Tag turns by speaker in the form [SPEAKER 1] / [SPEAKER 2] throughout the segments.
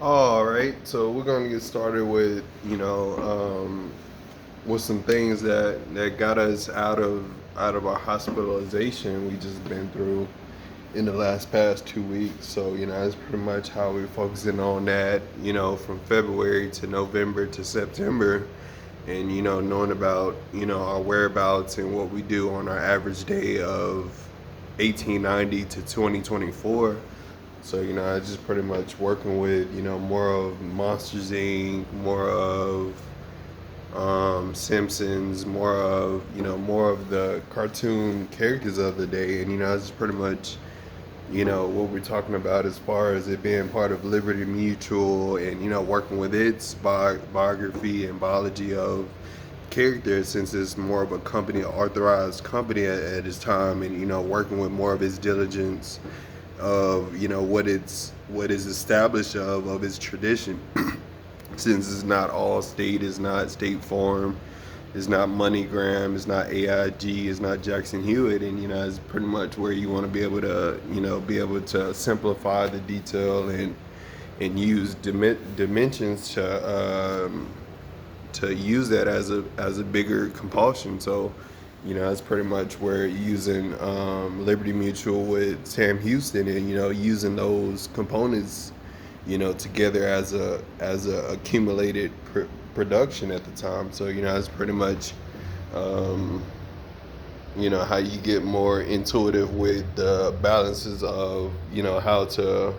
[SPEAKER 1] All right, so we're gonna get started with with some things that got us out of our hospitalization we just been through in the past 2 weeks. So that's pretty much how we're focusing on that. From February to November to September, and knowing about our whereabouts and what we do on our average day of 1890 to 2024. So, I just pretty much working with, more of Monsters Inc., more of Simpsons, more of the cartoon characters of the day. And, that's just pretty much, what we're talking about as far as it being part of Liberty Mutual and, working with its biography and biology of characters, since it's more of a company, authorized company at its time, and, working with more of its diligence of what is established of its tradition. Since it's not all state, it's not State Farm, it's not MoneyGram, it's not AIG, it's not Jackson Hewitt, and it's pretty much where you want to be able to simplify the detail and use dimensions to use that as a bigger compulsion. So that's pretty much where using Liberty Mutual with Sam Houston, and using those components together as a accumulated production at the time. So it's pretty much um, how you get more intuitive with the balances of how to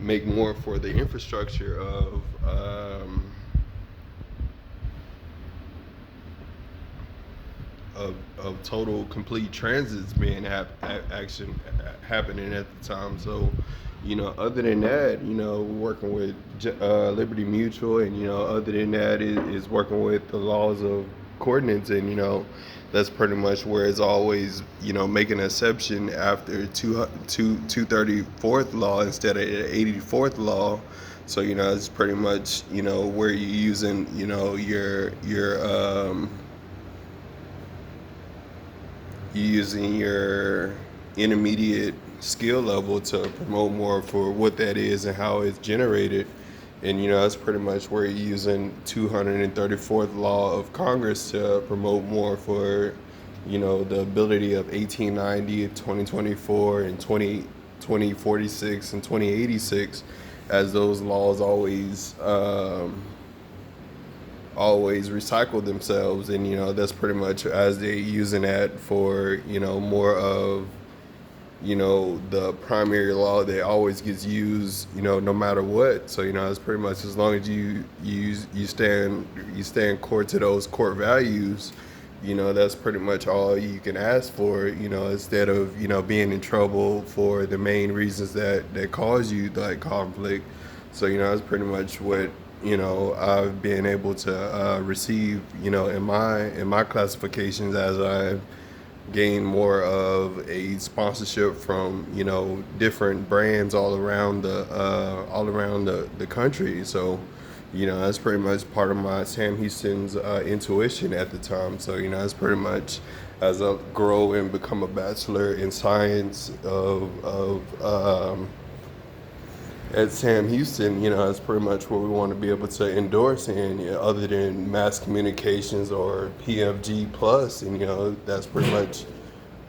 [SPEAKER 1] make more for the infrastructure of total complete transits being action happening at the time. So, other than that, working with Liberty Mutual, and other than that is working with the laws of coordinates, and that's pretty much where it's always making an exception after 234th law instead of the 84th law. So it's pretty much where you're using your intermediate skill level to promote more for what that is and how it's generated. And that's pretty much where you're using 234th law of Congress to promote more for the ability of 1890, 2024, and 2046 and 2086, as those laws always recycle themselves. And that's pretty much as they using that for more of the primary law that always gets used no matter what. So it's pretty much as long as you stand court to those core values, that's pretty much all you can ask for, instead of being in trouble for the main reasons that cause you like conflict. So that's pretty much what I've been able to receive in my classifications, as I gain more of a sponsorship from different brands all around the country. So that's pretty much part of my Sam Houston's intuition at the time. So that's pretty much as I grow and become a bachelor in science of at Sam Houston, that's pretty much what we want to be able to endorse in, other than mass communications or PFG plus, and that's pretty much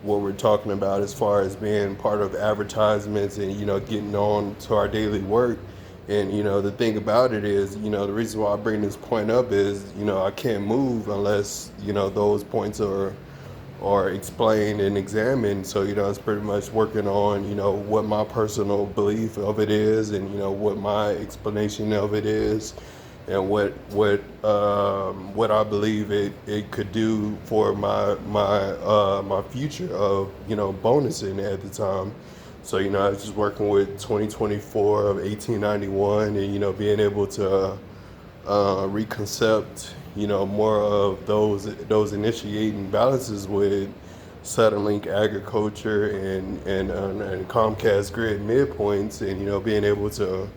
[SPEAKER 1] what we're talking about as far as being part of advertisements and getting on to our daily work. And the thing about it is, the reason why I bring this point up is I can't move unless those points are explained and examined. So it's pretty much working on what my personal belief of it is, and what my explanation of it is, and what I believe it could do for my future of bonusing at the time. So I was just working with 2024 of 1891, and being able to reconcept more of those initiating balances with Suddenlink agriculture and Comcast grid midpoints, and being able to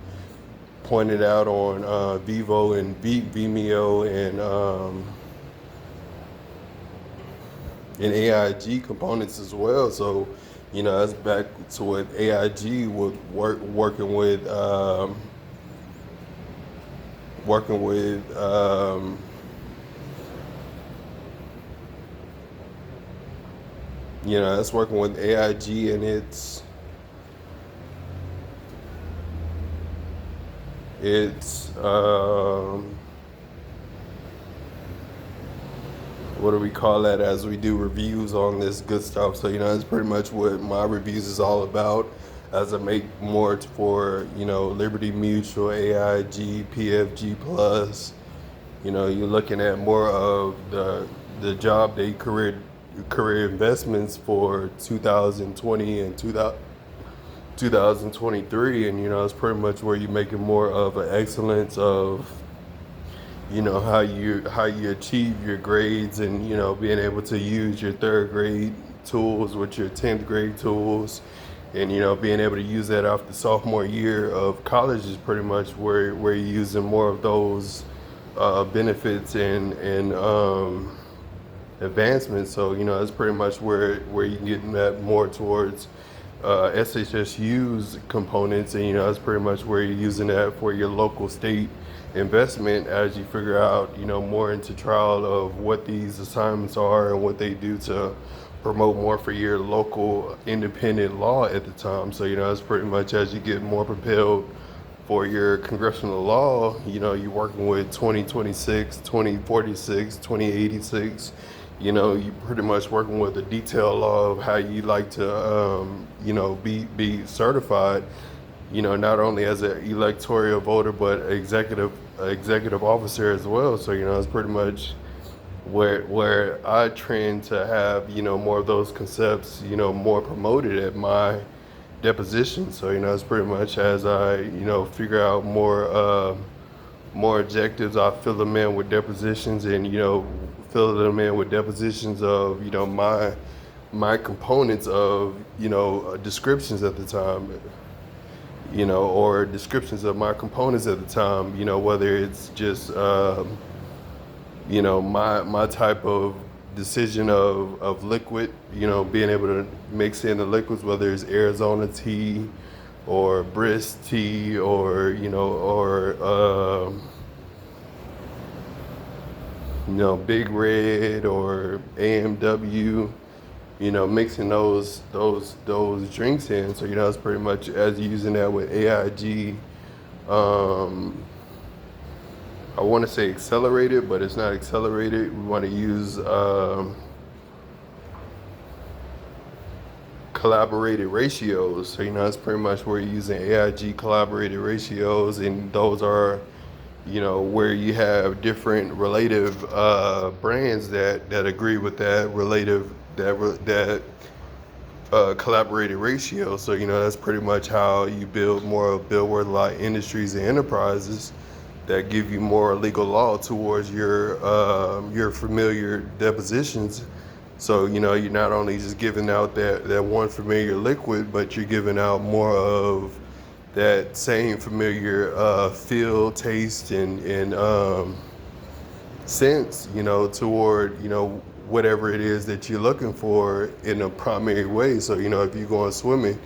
[SPEAKER 1] point it out on Vivo and Vimeo and AIG components as well. So that's back to what AIG would working with working with that's working with AIG, and it's what do we call that, as we do reviews on this good stuff. So that's pretty much what my reviews is all about, as I make more for Liberty Mutual, AIG, PFG Plus. You're looking at more of the job day career investments for 2020 and 2023, and it's pretty much where you're making more of an excellence of how you achieve your grades, and being able to use your third grade tools with your 10th grade tools, and being able to use that after sophomore year of college is pretty much where you're using more of those benefits and advancements. So it's pretty much where you're getting that more towards SHSU's components, and that's pretty much where you're using that for your local state investment, as you figure out more into trial of what these assignments are and what they do to promote more for your local independent law at the time. So it's pretty much as you get more propelled for your congressional law, you're working with 2026, 2046, 2086. You're pretty much working with a detailed law of how you like to be certified, not only as an electoral voter, but executive officer as well. So it's pretty much where I trend to have more of those concepts more promoted at my deposition. So it's pretty much as I figure out more objectives, I fill them in with depositions, and fill them in with depositions of my components of descriptions at the time, or descriptions of my components at the time, whether it's just, my type of decision of liquid, being able to mix in the liquids, whether it's Arizona tea or Brisk tea, or, Big Red or AMW, mixing those drinks in. So it's pretty much as using that with AIG. I want to say accelerated, but it's not accelerated. We want to use collaborated ratios. So it's pretty much where you're using AIG collaborated ratios, and those are where you have different relative brands that agree with that relative collaborated ratio. So that's pretty much how you build more of billboard lot industries and enterprises that give you more legal law towards your familiar depositions. So you're not only just giving out that one familiar liquid, but you're giving out more of that same familiar feel, taste, and sense, toward whatever it is that you're looking for in a primary way. So if you're going swimming,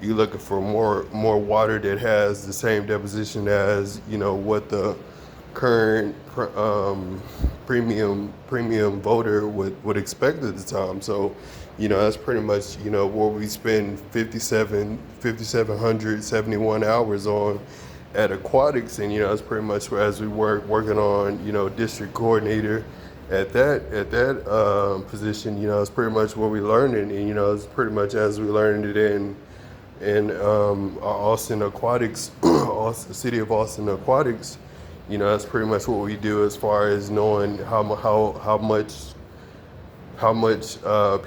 [SPEAKER 1] you're looking for more water that has the same deposition as what the current premium voter would expect at the time. So that's pretty much where we spend 5,771 hours on at aquatics, and that's pretty much where, as we working on district coordinator at that position, it's pretty much what we learned, and it's pretty much as we learned it in Austin Aquatics, City of Austin Aquatics. That's pretty much what we do as far as knowing how much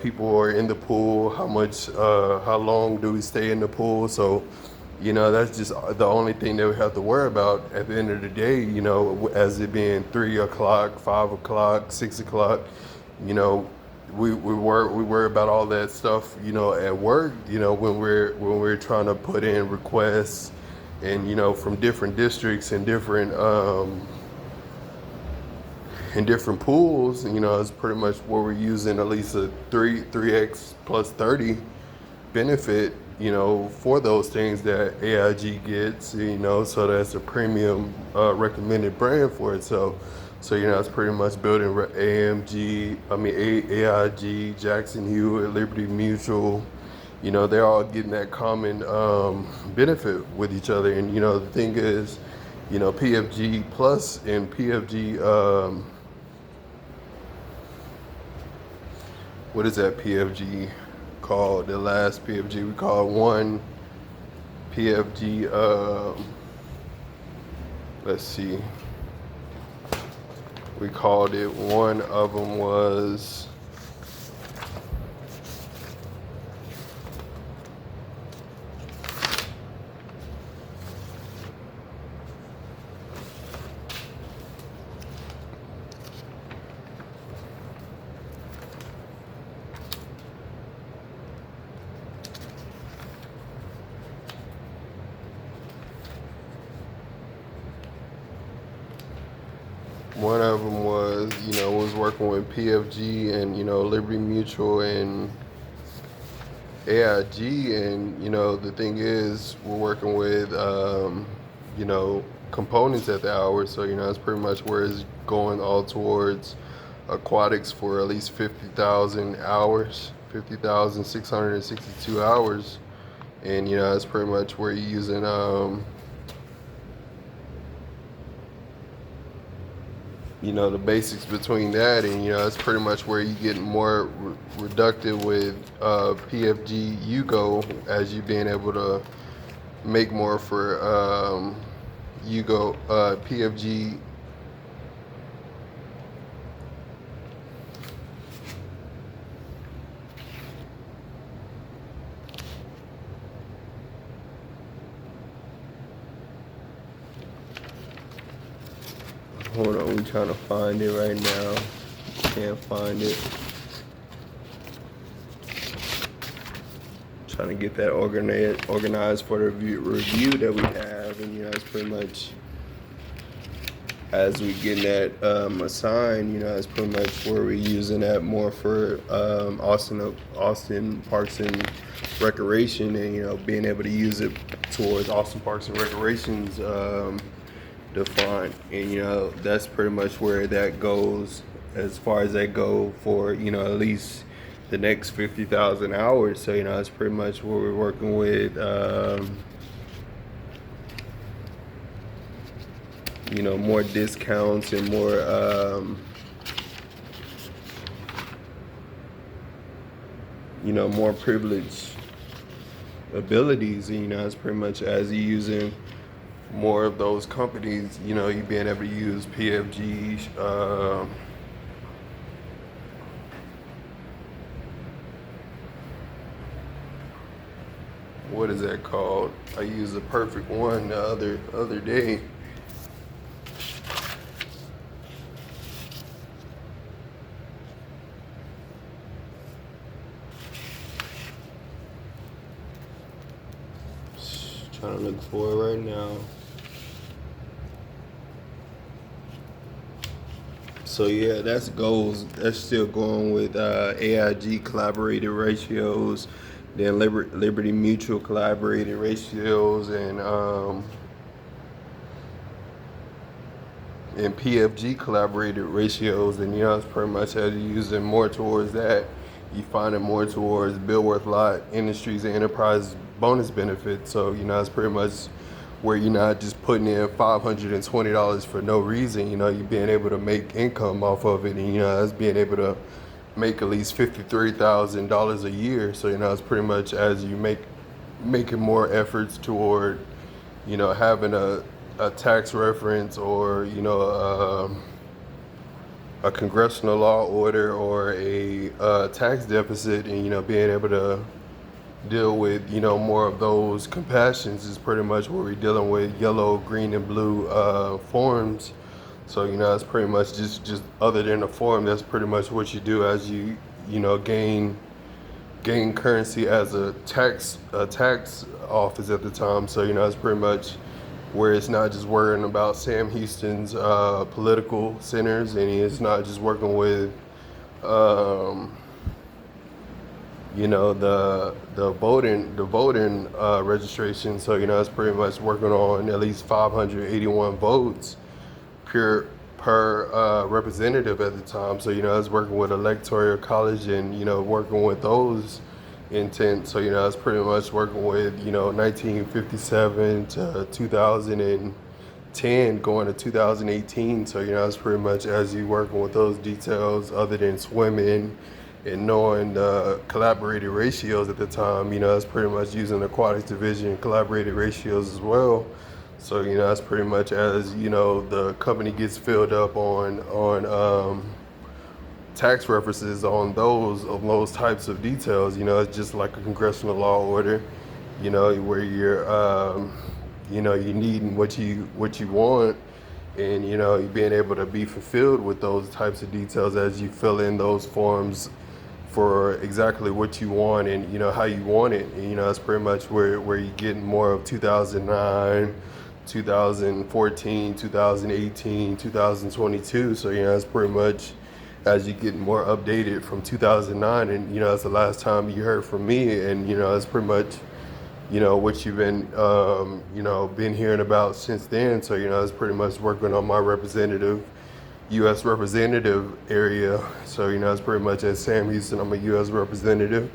[SPEAKER 1] people are in the pool, how long do we stay in the pool. So that's just the only thing that we have to worry about at the end of the day, as it being 3 o'clock, 5 o'clock, 6 o'clock. We worry about all that stuff at work, when we're trying to put in requests, and from different districts and different pools. It's pretty much where we're using at least a 3x plus 30 benefit, for those things that AIG gets, so that's a premium recommended brand for itself. So, it's pretty much building AIG, Jackson Hewitt, Liberty Mutual. They're all getting that common benefit with each other. And, the thing is, PFG Plus and PFG, what is that PFG called? The last PFG we called one PFG, let's see. We called it, one of them was, was working with PFG and, Liberty Mutual and AIG. And, the thing is, we're working with, components at the hour. So, it's pretty much where it's going all towards aquatics for at least 50,000 hours, 50,662 hours. And, that's pretty much where you're using, the basics between that, and that's pretty much where you get more reductive with PFG Yugo, as you being able to make more for Yugo PFG. Hold on, we're trying to find it right now. Can't find it. Trying to get that organized for the review that we have, and it's pretty much as we get that assigned. It's pretty much where we're using that more for Austin Parks and Recreation, and being able to use it towards Austin Parks and Recreation's defined, and that's pretty much where that goes, as far as that go for at least the next 50,000 hours. So that's pretty much what we're working with, more discounts and more more privileged abilities. And it's pretty much as you're using more of those companies, you being able to use PFG, what is that called? I used a perfect one the other day. Trying to look for it right now. So yeah, that's still going with AIG collaborated ratios, then Liberty Mutual collaborated ratios, and PFG collaborated ratios. And it's pretty much as you're using more towards that, you find it more towards bill worth lot industries and enterprise bonus benefits. So it's pretty much where you're not just putting in $520 for no reason. You're being able to make income off of it, and it's being able to make at least $53,000 a year. So it's pretty much as you making more efforts toward having a tax reference, or a congressional law order, or a tax deficit, and being able to deal with more of those compassions is pretty much what we're dealing with, yellow, green, and blue forms. So it's pretty much just other than a form, that's pretty much what you do as you gain currency as a tax office at the time. So it's pretty much where it's not just worrying about Sam Houston's political centers, and it's not just working with the voting registration. So it's pretty much working on at least 581 votes per representative at the time. So I was working with electoral college and working with those intent. So I was pretty much working with 1957 to 2010 going to 2018. So I was pretty much as you working with those details other than swimming and knowing the collaborated ratios at the time. I was pretty much using aquatics division collaborated ratios as well. So that's pretty much as the company gets filled up on tax references on those types of details. It's just like a congressional law order. Where you're you needing what you want, and you being able to be fulfilled with those types of details as you fill in those forms for exactly what you want and how you want it. And that's pretty much where you get more of 2009, 2014, 2018, 2022. So that's pretty much as you get more updated from 2009, and that's the last time you heard from me, and that's pretty much what you've been hearing about since then. So I was pretty much working on my U.S. representative area. So I was pretty much at Sam Houston. I'm a U.S. representative.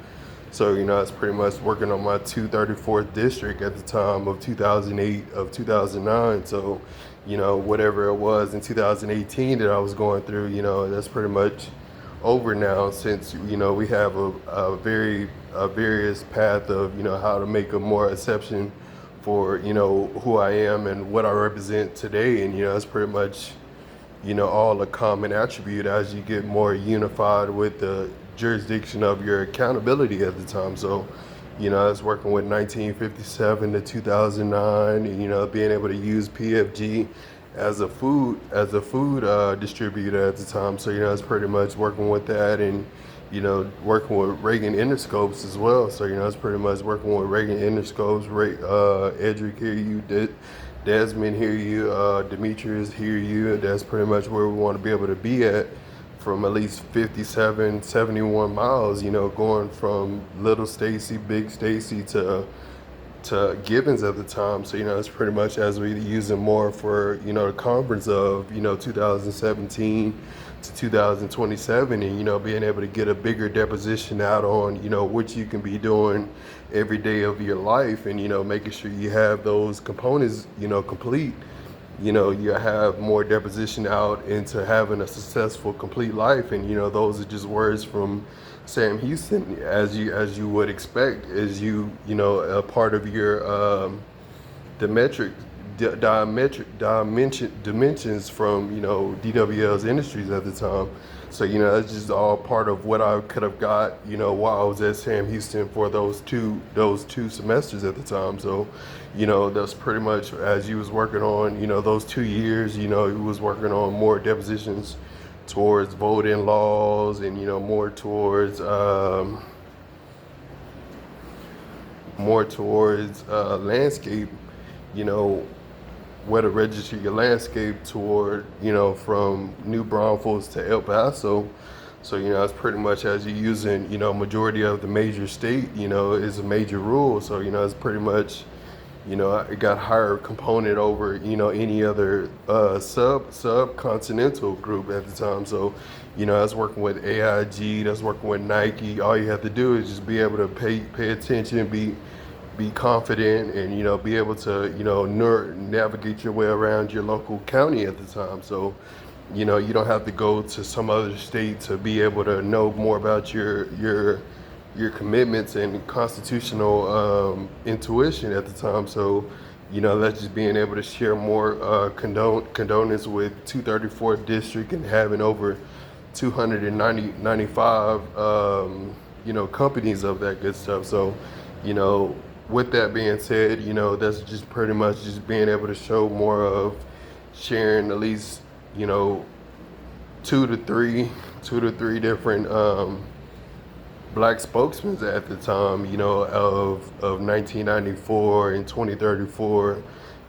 [SPEAKER 1] So I was pretty much working on my 234th district at the time of 2008 of 2009. So whatever it was in 2018 that I was going through, that's pretty much over now, since we have a various path of how to make a more exception for who I am and what I represent today. And it's pretty much all a common attribute as you get more unified with the jurisdiction of your accountability at the time. So I was working with 1957 to 2009, and being able to use PFG as a food distributor at the time. So I was pretty much working with that, and working with Reagan Interscopes as well. So I was pretty much working with Reagan Interscopes. Edric, hear you. Desmond, hear you. Demetrius, hear you. That's pretty much where we want to be able to be at, from at least 57, 71 miles, going from Little Stacy, Big Stacy to Gibbons at the time. So it's pretty much as we using more for the conference of 2017 to 2027, and being able to get a bigger deposition out on what you can be doing every day of your life, and making sure you have those components complete. You have more deposition out into having a successful, complete life. And those are just words from Sam Houston, as you would expect, as a part of your dimensions from DWL's Industries at the time. So that's just all part of what I could have got while I was at Sam Houston for those two semesters at the time. So that's pretty much as you was working on those 2 years. You was working on more depositions towards voting laws, and more towards landscape, where to register your landscape toward, from New Braunfels to El Paso. So it's pretty much as you're using majority of the major state is a major rule. So it's pretty much it got higher component over any other subcontinental group at the time. So I was working with AIG, that's working with Nike. All you have to do is just be able to pay attention, be confident, and be able to navigate your way around your local county at the time. So you don't have to go to some other state to be able to know more about your commitments and constitutional intuition at the time. So that's just being able to share more condonance with 234th district, and having over 295 companies of that good stuff. So with that being said, that's just pretty much just being able to show more of sharing at least two to three different black spokesmen at the time, of 1994 and 2034,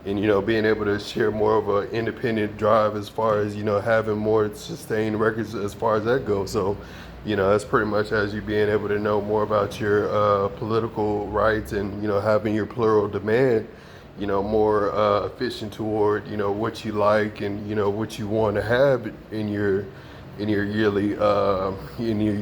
[SPEAKER 1] and being able to share more of an independent drive as far as having more sustained records as far as that goes. So that's pretty much as you being able to know more about your political rights and, having your plural demand, more efficient toward, what you like and, what you want to have in your yearly in your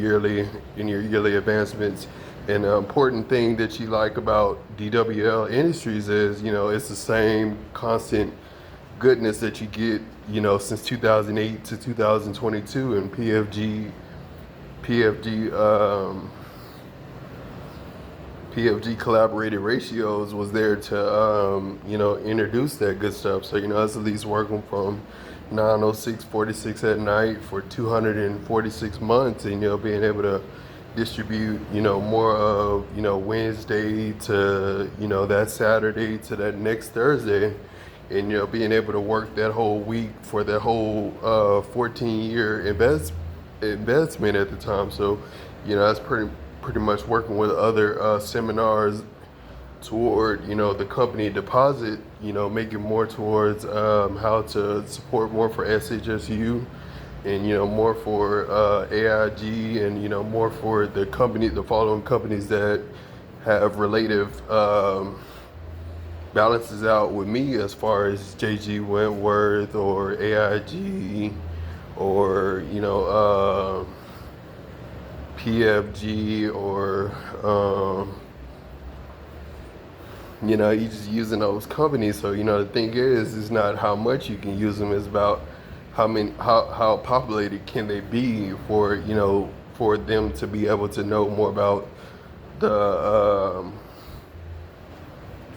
[SPEAKER 1] yearly advancements. And the important thing that you like about DWL Industries is, it's the same constant goodness that you get, since 2008 to 2022, and PFG PFG collaborated ratios was there to introduce that good stuff. So that's at least working from 9:06:46 at night for 246 months, and being able to distribute more of Wednesday to that Saturday to that next Thursday, and being able to work that whole week for that whole 14-year investment at the time. So that's pretty much working with other seminars toward the company deposit, making more towards how to support more for SHSU, and more for AIG, and more for the following companies that have relative balances out with me, as far as JG Wentworth or AIG or PFG, or you just using those companies. So the thing is not how much you can use them, it's about how populated can they be for for them to be able to know more about the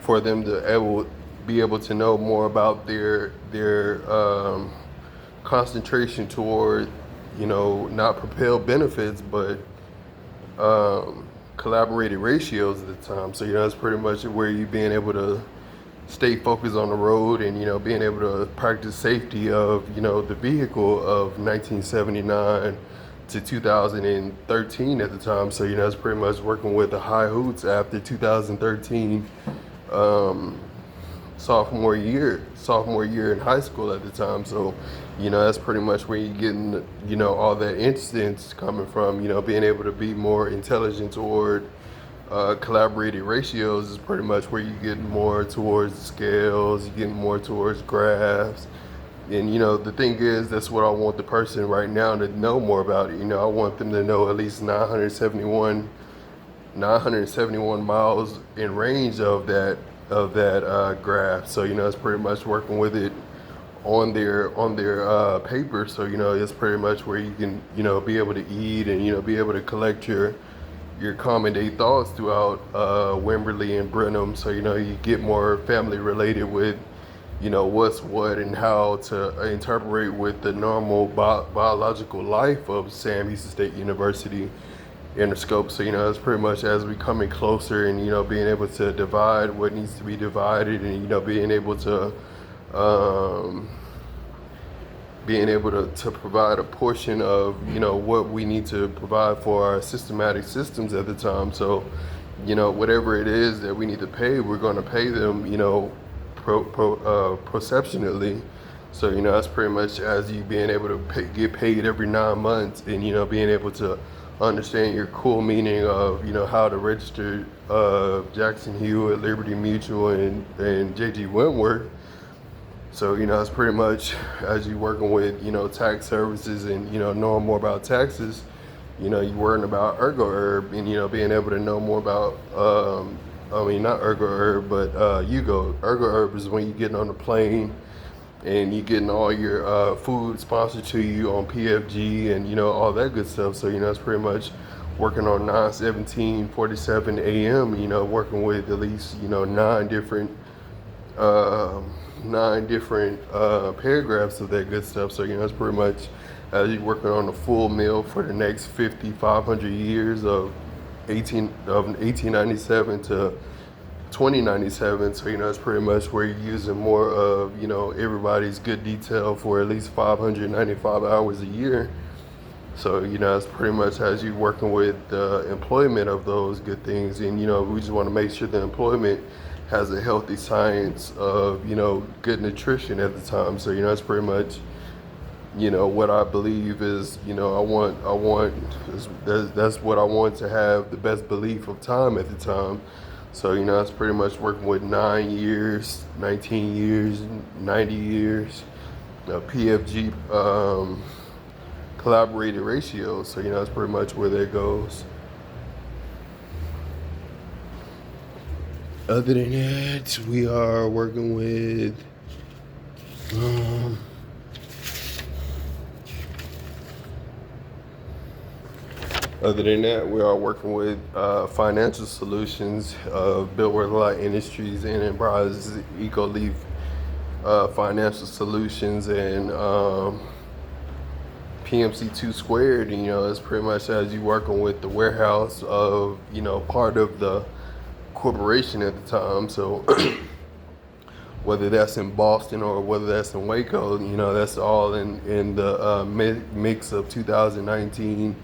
[SPEAKER 1] for them to be able to know more about their concentration toward not propelled benefits, but collaborated ratios at the time. So that's pretty much where you being able to stay focused on the road, and being able to practice safety of the vehicle of 1979 to 2013 at the time. So that's pretty much working with the high hoots after 2013, sophomore year in high school at the time. So that's pretty much where you're getting all that instance coming from. Being able to be more intelligent toward collaborated ratios is pretty much where you get more towards scales, you get more towards graphs. And the thing is, that's what I want the person right now to know more about it. I want them to know at least 971 miles in range of that graph. So it's pretty much working with it on their paper. So it's pretty much where you can be able to eat, and be able to collect your common day thoughts throughout Wimberley and Brenham. So you get more family related with what's what and how to interpret with the normal biological life of Sam Houston State University Interscope. So it's pretty much as we coming closer, and being able to divide what needs to be divided, and being able to provide a portion of what we need to provide for our systematic systems at the time. So whatever it is that we need to pay, we're going to pay them perceptionally. So that's pretty much as you being able to get paid every 9 months, and being able to understand your cool meaning of how to register Jackson Hewitt, Liberty Mutual, and JG Wentworth. So it's pretty much as you working with tax services, and knowing more about taxes, you worrying about ergo-herb, and being able to know more about not ergo-herb, but Yugo. Ergo-herb is when you getting on the plane and you getting all your food sponsored to you on PFG, and all that good stuff. So it's pretty much working on 9/17/47 a.m. Working with at least 9 different paragraphs of that good stuff. So it's pretty much as you're working on a full meal for the next 500 years of 1897 to 2097. So it's pretty much where you're using more of everybody's good detail for at least 595 hours a year. So it's pretty much as you're working with the employment of those good things, and we just want to make sure the employment has a healthy science of good nutrition at the time. So it's pretty much what I believe is, that's what I want to have the best belief of time at the time. So, that's pretty much working with 9 years, 19 years, 90 years, PFG, collaborated ratio. So, that's pretty much where that goes. Other than that, we are working with, other than that, we are working with financial solutions, built with a lot of industries and enterprises, Ecoleaf financial solutions, and PMC2 squared. And, it's pretty much as you working with the warehouse of, part of the corporation at the time. So whether that's in Boston or whether that's in Waco, that's all in the mix of 2019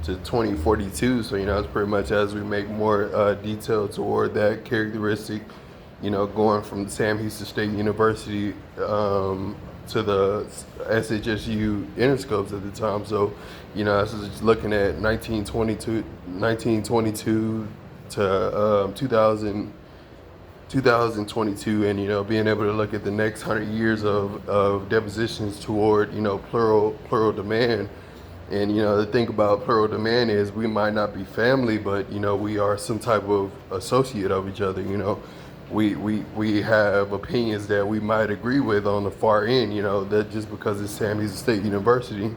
[SPEAKER 1] to 2042. So, it's pretty much as we make more detail toward that characteristic, going from Sam Houston State University to the SHSU Interscopes at the time. So, this is just looking at 1922 to 2022, and being able to look at the next 100 years of depositions toward plural demand. And the thing about plural demand is we might not be family, but we are some type of associate of each other. We have opinions that we might agree with on the far end. That just because it's Sam Houston State University,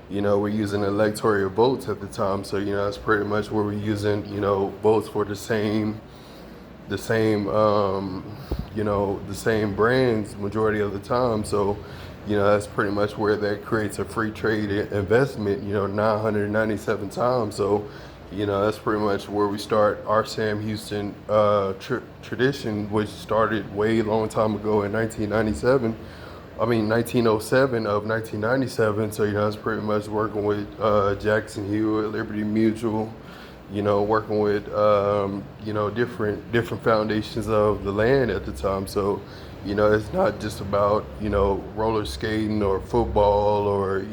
[SPEAKER 1] we're using electoral votes at the time. So that's pretty much where we're using votes for the same the same brands majority of the time. So, that's pretty much where that creates a free trade investment, 997 times. So, that's pretty much where we start our Sam Houston tradition, which started way long time ago in 1907 of 1997. So, that's pretty much working with Jackson Hewitt, Liberty Mutual, working with, different foundations of the land at the time. So, it's not just about, roller skating or football or,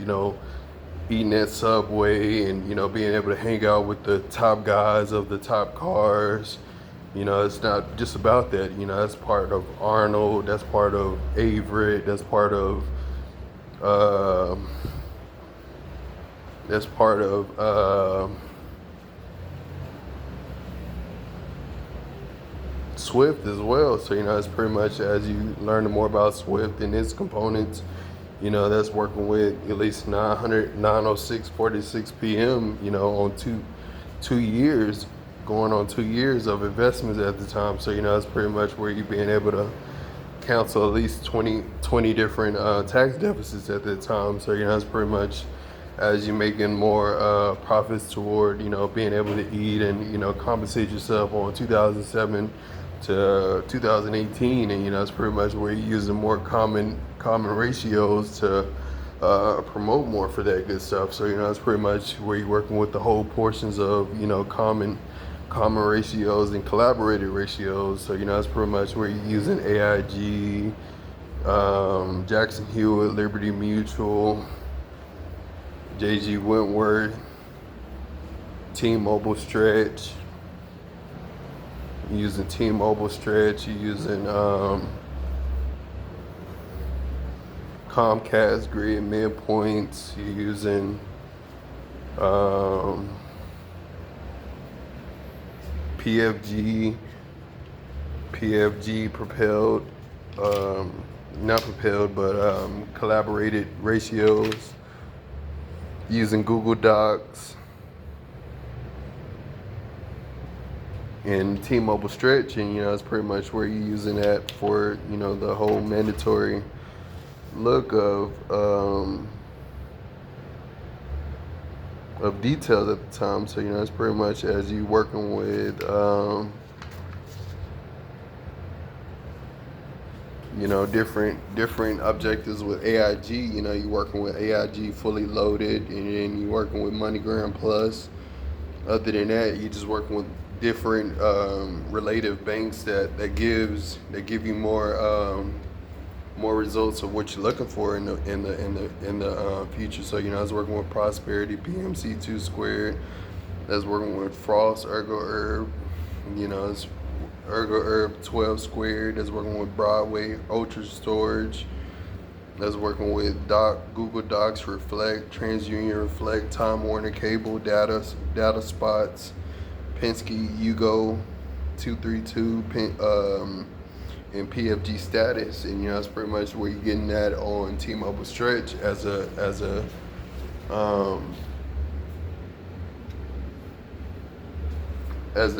[SPEAKER 1] eating at Subway and, being able to hang out with the top guys of the top cars. It's not just about that. That's part of Arnold, that's part of Averett, that's part of Swift as well. So, it's pretty much as you learn more about Swift and its components, that's working with at least 906:46 p.m., on two years, going on 2 years of investments at the time. So, that's pretty much where you're being able to cancel at least 20 different tax deficits at that time. So, that's pretty much as you're making more profits toward, being able to eat and, compensate yourself on 2007 to 2018, and that's pretty much where you're using more common ratios to promote more for that good stuff. So that's pretty much where you're working with the whole portions of common ratios and collaborated ratios. So that's pretty much where you're using AIG, Jackson Hewitt, Liberty Mutual, JG Wentworth, T-Mobile Stretch. You're using T-Mobile Stretch. You're using Comcast Grid Midpoints. You're using PFG propelled, not propelled, but collaborated ratios. Using Google Docs and T-Mobile Stretch, and it's pretty much where you're using that for the whole mandatory look of details at the time. So it's pretty much as you working with different objectives with AIG. You're working with AIG fully loaded, and then you're working with MoneyGram Plus. Other than that, you're just working with different relative banks that give you more more results of what you're looking for in the future. So I was working with Prosperity PMC2 squared. I was working with Frost Ergo Herb. It's Ergo Herb 12 squared. I was working with Broadway Ultra Storage. I was working with Google Docs Reflect, TransUnion Reflect, Time Warner Cable, Data Spots, Penske Yugo 232, and PFG Status, and that's pretty much where you're getting that on T-Mobile Stretch as the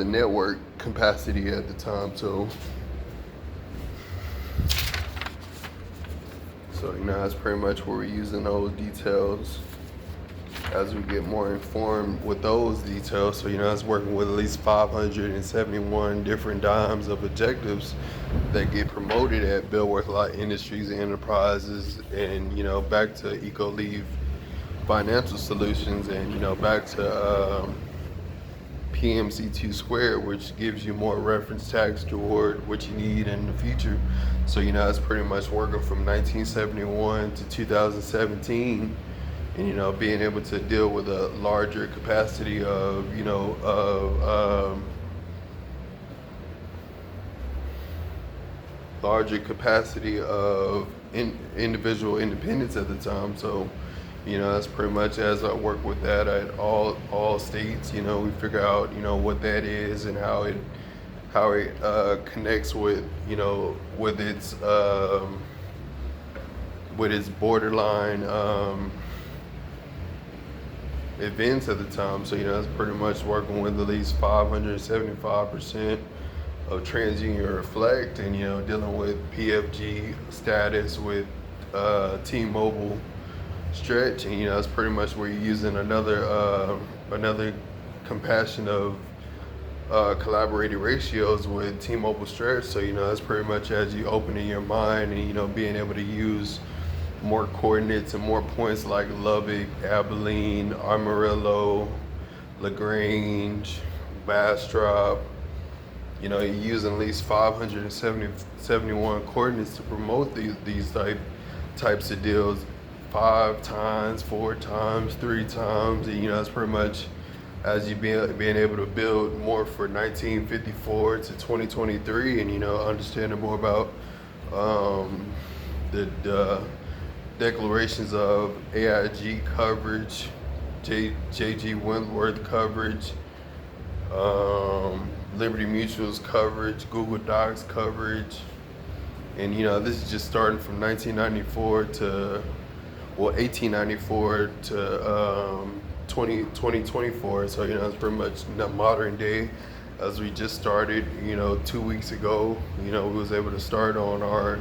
[SPEAKER 1] network capacity at the time. So that's pretty much where we're using those details as we get more informed with those details. So I was working with at least 571 different dimes of objectives that get promoted at Bellworth Lot Industries and Enterprises, and back to Ecoleaf Financial Solutions, and back to PMC2 squared, which gives you more reference tags toward what you need in the future. So it's pretty much working from 1971 to 2017, and being able to deal with a larger capacity of individual independence at the time. So that's pretty much as I work with that at all states. We figure out what that is and how it connects with with its borderline events at the time. So that's pretty much working with at least 575% of TransUnion Reflect, and dealing with PFG Status with T-Mobile Stretch, and that's pretty much where you're using another compassion of collaborated ratios with T-Mobile Stretch. So that's pretty much as you opening your mind and being able to use more coordinates and more points like Lubbock, Abilene, Amarillo, LaGrange, Bastrop. You're using at least 571 coordinates to promote these types of deals 5 times, 4 times, 3 times, and that's pretty much as you being able to build more for 1954 to 2023, and understanding more about the declarations of AIG coverage, JG Wentworth coverage, Liberty Mutual's coverage, Google Docs coverage, and this is just starting from 1894 to 2024. So it's pretty much modern day, as we just started 2 weeks ago. We was able to start on our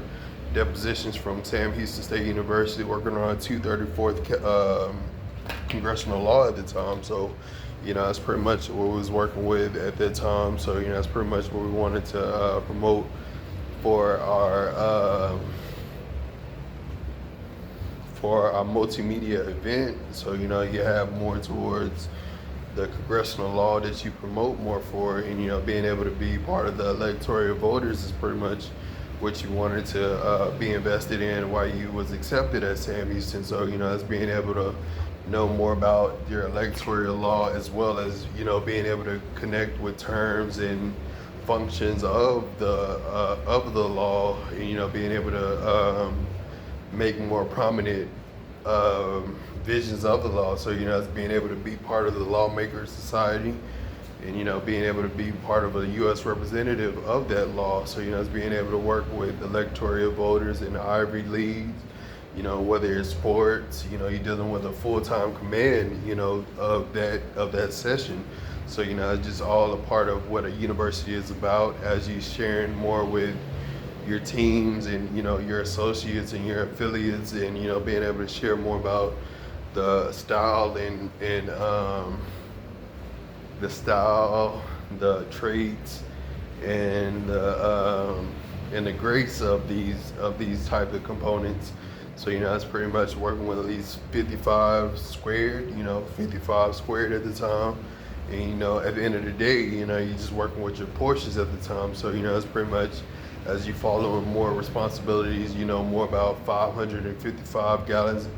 [SPEAKER 1] depositions from Sam Houston State University, working on 234th congressional law at the time. So that's pretty much what we was working with at that time. So that's pretty much what we wanted to promote for our multimedia event. So you have more towards the congressional law that you promote more for, and being able to be part of the electoral voters is pretty much what you wanted to be invested in while you was accepted at Sam Houston. So as being able to know more about your electoral law, as well as being able to connect with terms and functions of the law, and being able to make more prominent visions of the law. So as being able to be part of the lawmakers society, and being able to be part of a U.S. representative of that law. So as being able to work with electoral voters in the Ivy Leagues, whether it's sports, you're dealing with a full-time command, of that session. So it's just all a part of what a university is about, as you sharing more with your teams and your associates and your affiliates, and being able to share more about the style and the traits and the grace of these type of components. So it's pretty much working with at least 55 squared, 55 squared at the time. And at the end of the day, you're just working with your portions at the time. So it's pretty much as you follow more responsibilities, you know more about 555 gallons,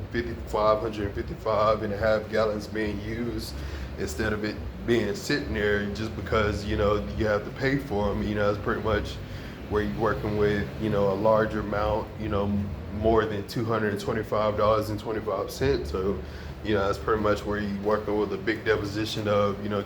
[SPEAKER 1] 555 and a half gallons being used instead of it being sitting there just because you know you have to pay for them. You know, it's pretty much where you're working with you know a larger amount, you know, more than $225.25. So, you know, that's pretty much where you're working with a big deposition of you know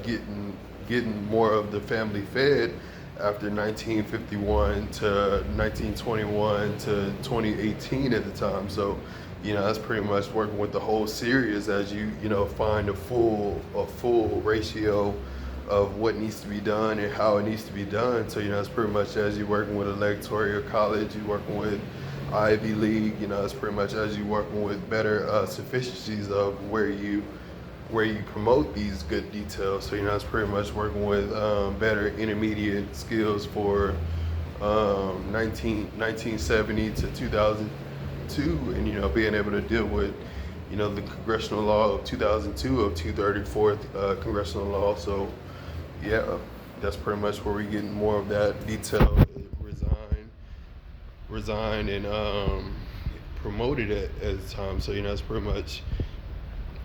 [SPEAKER 1] getting more of the family fed after 1951 to 1921 to 2018 at the time. So, you know, that's pretty much working with the whole series as you know find a full ratio of what needs to be done and how it needs to be done. So, you know, it's pretty much as you're working with electoral college, you're working with Ivy League, you know, it's pretty much as you're working with better sufficiencies of where you promote these good details. So, you know, it's pretty much working with better intermediate skills for 1970 to 2002, and, you know, being able to deal with, you know, the congressional law of 2002 of 234th congressional law. So, yeah, that's pretty much where we're getting more of that detail. Resign and promoted at the time. So, you know, it's pretty much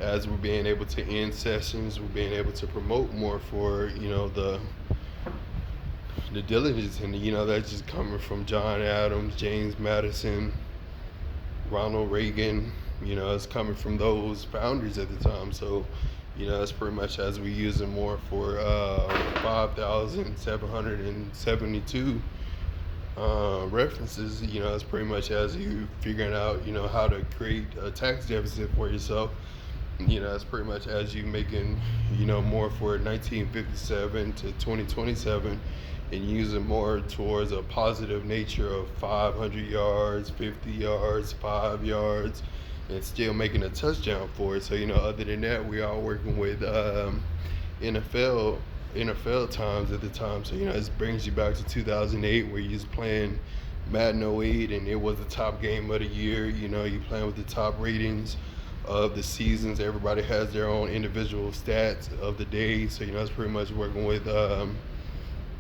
[SPEAKER 1] as we're being able to end sessions, we're being able to promote more for, you know, the diligence, and, you know, that's just coming from John Adams, James Madison, Ronald Reagan, you know, it's coming from those founders at the time. So, you know, that's pretty much as we use it more for 5,772 references. You know, it's pretty much as you figuring out, you know, how to create a tax deficit for yourself. You know, it's pretty much as you making, you know, more for 1957 to 2027 and using more towards a positive nature of 500 yards, 50 yards, 5 yards, and still making a touchdown for it. So, you know, other than that, we are working with NFL times at the time. So, you know, this brings you back to 2008 where you was playing Madden 08 and it was the top game of the year. You know, you playing with the top ratings of the seasons. Everybody has their own individual stats of the day. So, you know, it's pretty much working with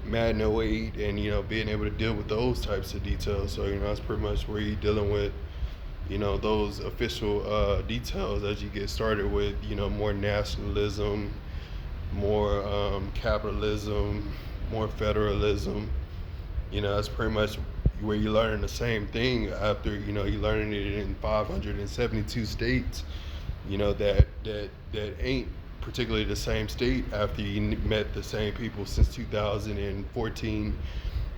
[SPEAKER 1] Madden 08 and, you know, being able to deal with those types of details. So, you know, that's pretty much where you're dealing with, you know, those official details as you get started with, you know, more nationalism, more capitalism, more federalism. You know, that's pretty much where you're learning the same thing after, you know, you're learning it in 572 states, you know, that ain't particularly the same state after you met the same people since 2014.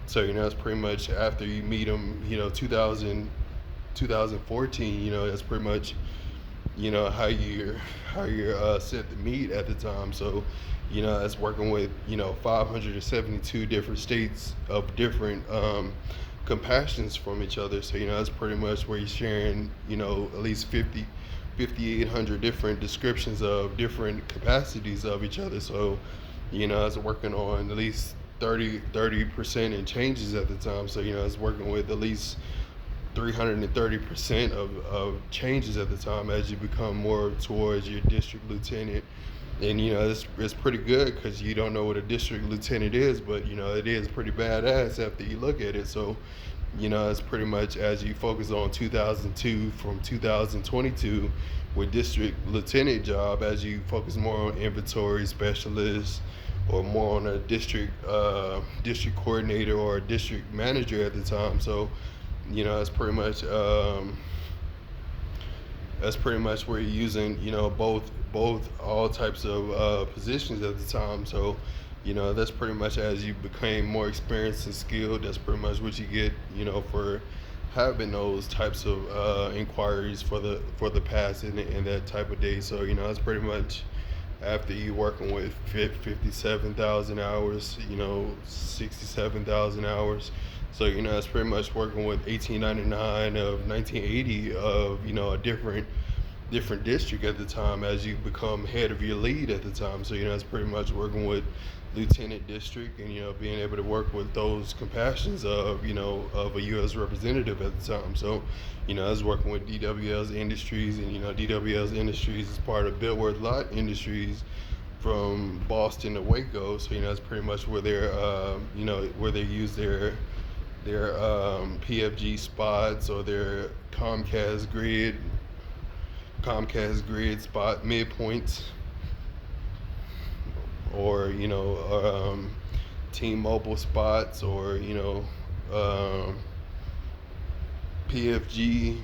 [SPEAKER 1] So, you know, it's pretty much after you meet them, you know, 2014, you know, that's pretty much, you know, how you're set to meet at the time. So, you know, that's working with, you know, 572 different states of different compassions from each other. So, you know, that's pretty much where you're sharing, you know, at least 5,800 different descriptions of different capacities of each other. So, you know, it's working on at least 30% in changes at the time. So, you know, it's working with at least 330% of changes at the time as you become more towards your district lieutenant. And, you know, it's pretty good because you don't know what a district lieutenant is, but, you know, it is pretty badass after you look at it. So, you know, it's pretty much as you focus on 2002 from 2022 with district lieutenant job, as you focus more on inventory specialist or more on a district coordinator or a district manager at the time. So, you know, that's pretty much where you're using, you know, both all types of positions at the time. So, you know, that's pretty much as you became more experienced and skilled, that's pretty much what you get, you know, for having those types of inquiries for the past and that type of day. So, you know, that's pretty much after you working with 57,000 hours, you know, 67,000 hours. So, you know, it's pretty much working with 1899 of 1980 of, you know, a different district at the time as you become head of your lead at the time. So, you know, it's pretty much working with lieutenant district and, you know, being able to work with those compassions of, you know, of a U.S. representative at the time. So, you know, I was working with DWL's Industries, and, you know, DWL's Industries is part of Billworth Lot Industries from Boston to Waco. So, you know, it's pretty much where they're, you know, where they use their their PFG spots or their Comcast grid spot midpoints, or T-Mobile spots, or um, PFG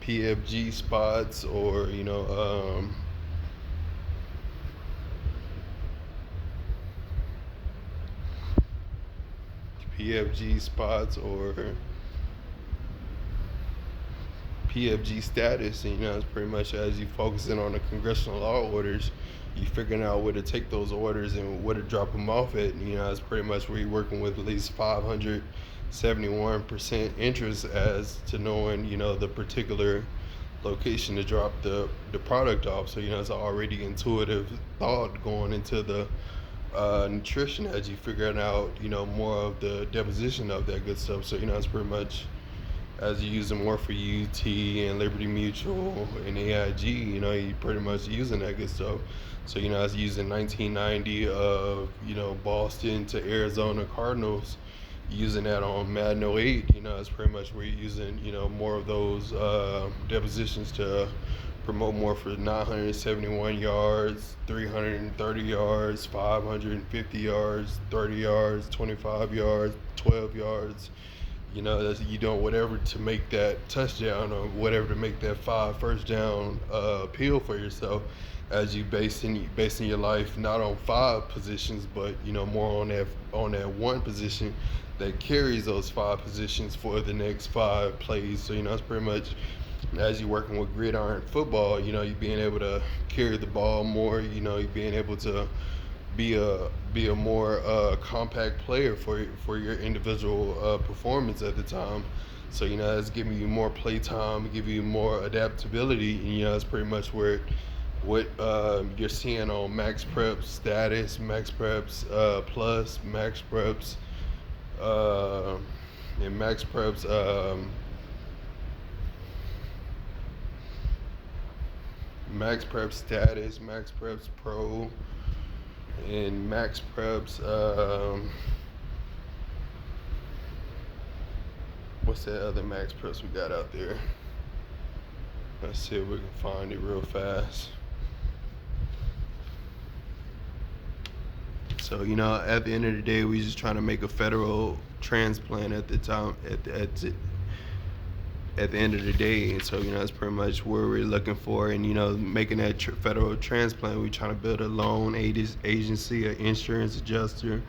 [SPEAKER 1] PFG spots, or PFG spots, or PFG status. And it's pretty much, as you focusing on the congressional law orders, you figuring out where to take those orders and where to drop them off at. And, it's pretty much where you're working with at least 571% interest as to knowing the particular location to drop the product off. So it's already intuitive thought going into the nutrition as you figuring out more of the deposition of that good stuff. So it's pretty much, as you use them more for UT and Liberty Mutual and AIG, you pretty much using that good stuff. So as using 1990 of Boston to Arizona Cardinals, using that on Madden 08, it's pretty much where you're using more of those depositions to promote more for 971 yards, 330 yards, 550 yards, 30 yards, 25 yards, 12 yards. That's, you doing whatever to make that touchdown, or whatever to make that first down appeal for yourself, as you basing your life not on 5 positions, but more on that one position that carries those 5 positions for the next 5 plays. So it's pretty much, as you're working with gridiron football, you're being able to carry the ball more. You're being able to be a more compact player for your individual performance at the time. So it's giving you more play time, giving you more adaptability, and it's pretty much what you're seeing on Max Preps status, Max Preps plus, Max Preps and Max Preps Max Preps status, Max Preps Pro, and Max Preps what's that other Max Preps we got out there? Let's see if we can find it real fast. So at the end of the day, we just trying to make a federal transplant at the time, at the end of the day. And so that's pretty much where we're looking for. And making that federal transplant, we're trying to build a loan agency, an insurance adjuster,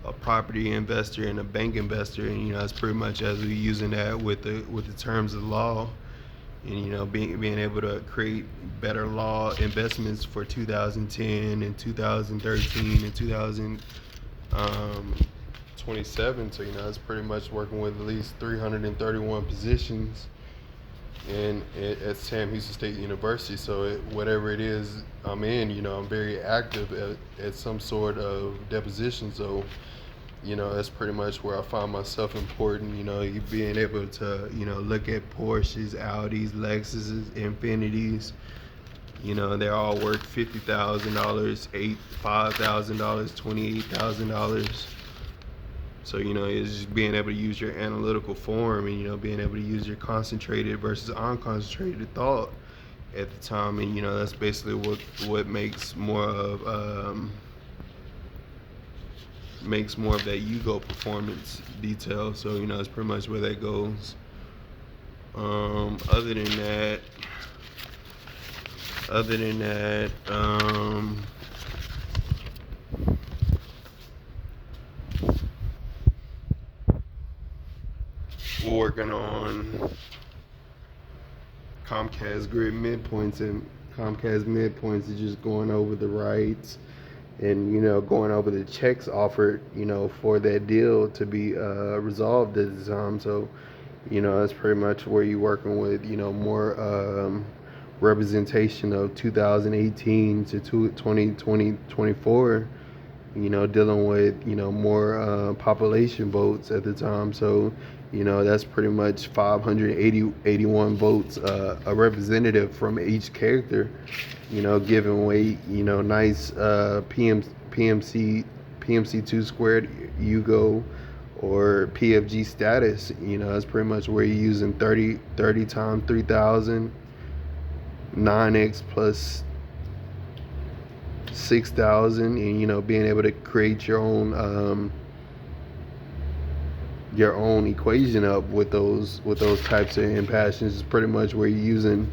[SPEAKER 1] a property investor, and a bank investor. And that's pretty much as we're using that with the terms of law, and being able to create better law investments for 2010 and 2013 and 2027. So it's pretty much working with at least 331 positions at Sam Houston State University. So whatever it is I'm in, I'm very active at some sort of deposition. So that's pretty much where I find myself important. You being able to look at Porsches, Audis, Lexuses, Infinities. They're all worth $50,000, $5,000, $28,000. So it's just being able to use your analytical form, and being able to use your concentrated versus unconcentrated thought at the time. And that's basically what makes more of that Yugo performance detail. So that's pretty much where that goes. Other than that, working on Comcast grid midpoints, and Comcast midpoints is just going over the rights and going over the checks offered for that deal to be resolved at the time. So that's pretty much where you're working with more representation of 2018 to 2024, dealing with more population votes at the time. So that's pretty much 581 votes, a representative from each character, giving weight, nice PMC2 squared Yugo, or PFG status. You know, that's pretty much where you're using 30 times 3,000, 9x plus 6,000, and you know, being able to create your own equation up with those types of impassions is pretty much where you're using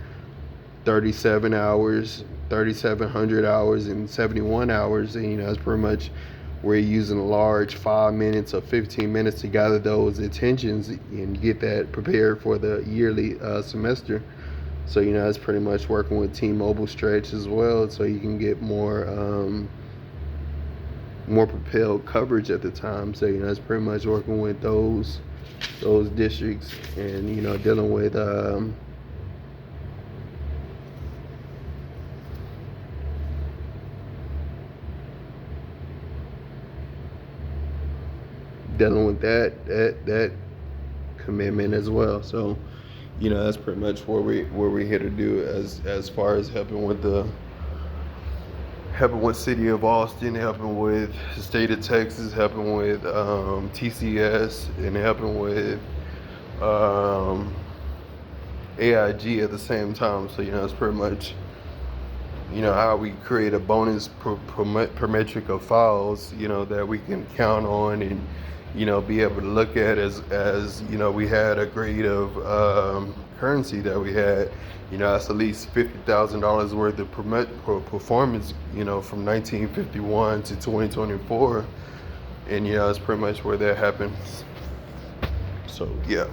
[SPEAKER 1] 37 hours, 3,700 hours, and 71 hours, and you know, it's pretty much where you're using a large 5 minutes or 15 minutes to gather those intentions and get that prepared for the yearly semester. So you know, it's pretty much working with T-Mobile Stretch as well, so you can get more propelled coverage at the time. So you know, it's pretty much working with those districts, and you know, dealing with that commitment as well. So you know, that's pretty much what we're here to do as far as helping with City of Austin, helping with the state of Texas, helping with TCS, and helping with AIG at the same time. So you know, it's pretty much, you know, how we create a bonus per metric of files, you know, that we can count on and, you know, be able to look at as you know, we had a grade of currency that we had, you know, that's at least $50,000 worth of performance, you know, from 1951 to 2024, and you know, it's pretty much where that happens. So yeah.